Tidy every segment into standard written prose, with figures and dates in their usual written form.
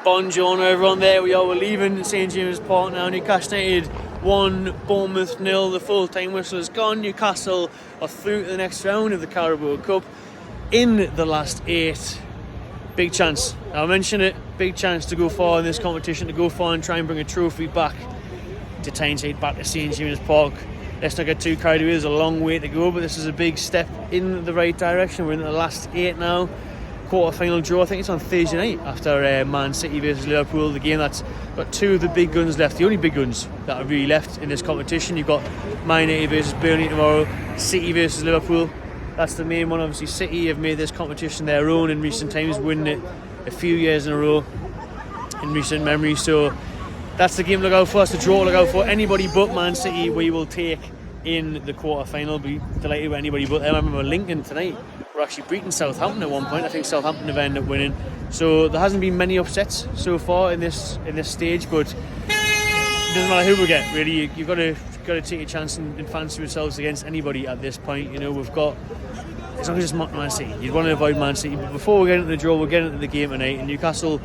Bonjour everyone, there we are, we're leaving St James's Park now. Newcastle United 1, Bournemouth 0, the full time whistle is gone. Newcastle are through to the next round of the Carabao Cup in the last 8. Big chance, I mentioned it, big chance to go far in this competition, to go far and try and bring a trophy back to Tyneside, back to St James's Park. Let's not get too carried away, there's a long way to go, but this is a big step in the right direction. We're in the last 8 now. Quarter-final draw, I think it's on Thursday night after Man City versus Liverpool, the game that's got 2 of the big guns left, the only big guns that are really left in this competition. You've got Man United versus Burnley tomorrow, City versus Liverpool. That's the main one. Obviously City have made this competition their own in recent times, winning it a few years in a row in recent memory, so that's the game to look out for. That's the draw to look out for. Anybody but Man City we will take in the quarter-final. Be delighted with anybody but them. I remember Lincoln tonight were actually beating Southampton at one point. I think Southampton have ended up winning. So there hasn't been many upsets so far in this stage, but it doesn't matter who we get, really. You've got to take a chance and fancy yourselves against anybody at this point. You know, we've got, as long as it's not Man City, you'd want to avoid Man City. But before we get into the draw, we'll get into the game tonight. And Newcastle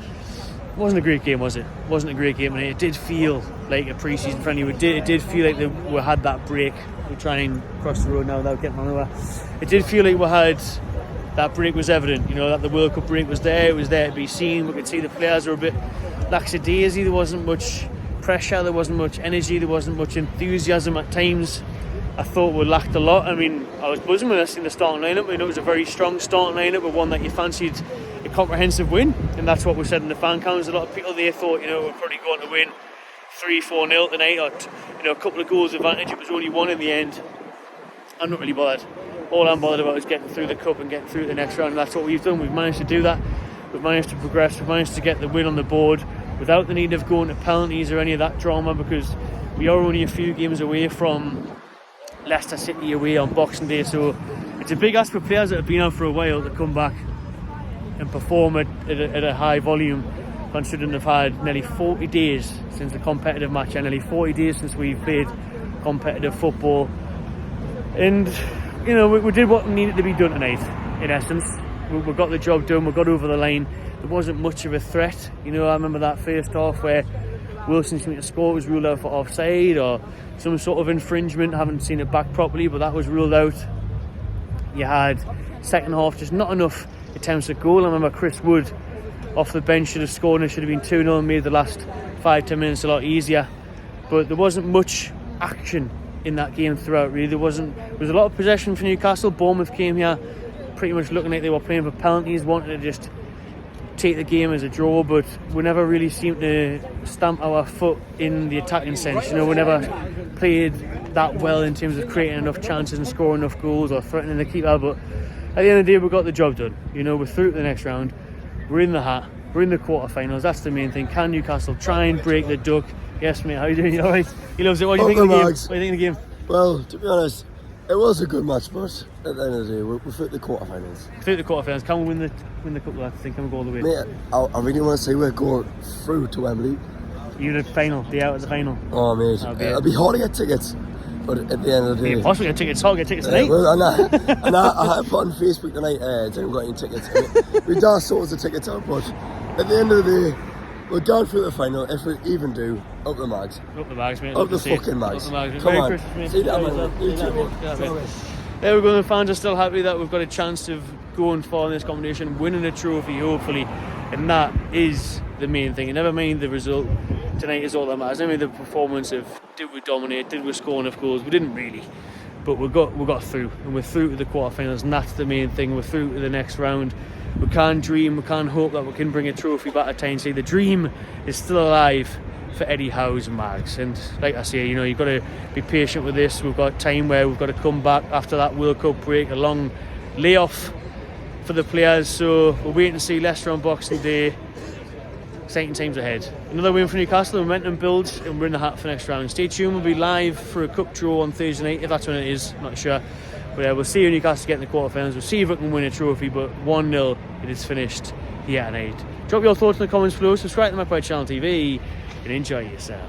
wasn't a great game, was it? Wasn't a great game tonight. It did feel like a pre-season friendly. It did feel like we had that break. We're trying to cross the road now without getting on over. It did feel like we had that break was evident, you know, that the World Cup break was there. It was there to be seen. We could see the players were a bit lackadaisy. There wasn't much pressure, there wasn't much energy, there wasn't much enthusiasm at times. I thought we lacked a lot. I mean, I was buzzing when I seen the starting lineup. I mean, it was a very strong starting lineup, but one that you fancied a comprehensive win, and that's what we said in the fan counts. A lot of people there thought, you know, we're probably going to win 3-4-0 tonight, or a couple of goals advantage. It was only one in the end. I'm not really bothered. All I'm bothered about is getting through the cup and getting through the next round, and that's what we've done. We've managed to do that. We've managed to progress. We've managed to get the win on the board without the need of going to penalties or any of that drama, because we are only a few games away from Leicester City away on Boxing Day. So it's a big ask for players that have been out for a while to come back and perform at a high volume, considering they've had nearly 40 days since the competitive match and nearly 40 days since we've played competitive football. And you know, we did what needed to be done tonight, in essence. We got the job done, we got over the line. There wasn't much of a threat. You know, I remember that first half where Wilson seemed to score, was ruled out for offside or some sort of infringement. Haven't seen it back properly, but that was ruled out. You had second half just not enough attempts at goal. I remember Chris Wood off the bench should have scored, and it should have been 2-0 and made the last 5-10 minutes a lot easier. But there wasn't much action in that game throughout, really. There was a lot of possession for Newcastle. Bournemouth came here pretty much looking like they were playing for penalties, wanted to just take the game as a draw, but we never really seemed to stamp our foot in the attacking sense. You know, we never played that well in terms of creating enough chances and scoring enough goals or threatening the keeper. But at the end of the day, we got the job done. You know, we're through to the next round. We're in the hat. We're in the quarterfinals. That's the main thing. Can Newcastle try and break the duck? Yes, mate. How you doing? You all right? He loves it. What do you think of the game? What do you think of the game? Well, to be honest, it was a good match, but at the end of the day, we're through the quarterfinals. Through the quarterfinals. Can we win the cup? I think can we go all the way? Mate, I really want to say we're going through to Wembley. You're the final. Be out at the final. Oh, mate, it'll be hard to get tickets. But at the end of the day, it's possible to get tickets. It's hard to get tickets tonight. Well, I had put on Facebook tonight. Didn't got any tickets. We just sorted the tickets out, but at the end of the day, we're going through the final. If we even do, up the mags. Up the mags, mate. Up the fucking mags. Up the mags. Come on. Christmas, mate. See that, man. There we go. The fans are still happy that we've got a chance of going far in this competition, winning a trophy, hopefully, and that is the main thing. And never mind the result. Tonight is all that matters. I mean, the performance of, did we dominate, did we score enough goals? We didn't really, but we got through, and we're through to the quarterfinals, and that's the main thing. We're through to the next round. We can't dream, we can't hope that we can bring a trophy back at Tyneside. The dream is still alive for Eddie Howe's and Mags, and like I say, you know, you've got to be patient with this. We've got time where we've got to come back after that World Cup break, a long layoff for the players, so we're waiting to see Leicester on Boxing Day. Exciting times ahead. Another win for Newcastle, momentum builds, and we're in the hat for next round. Stay tuned, we'll be live for a cup draw on Thursday night, if that's when it is, not sure. But we'll see you Newcastle get in the quarterfinals. We'll see if we can win a trophy, but 1-0 it is finished here tonight. Drop your thoughts in the comments below, subscribe to my channel TV, and enjoy yourself.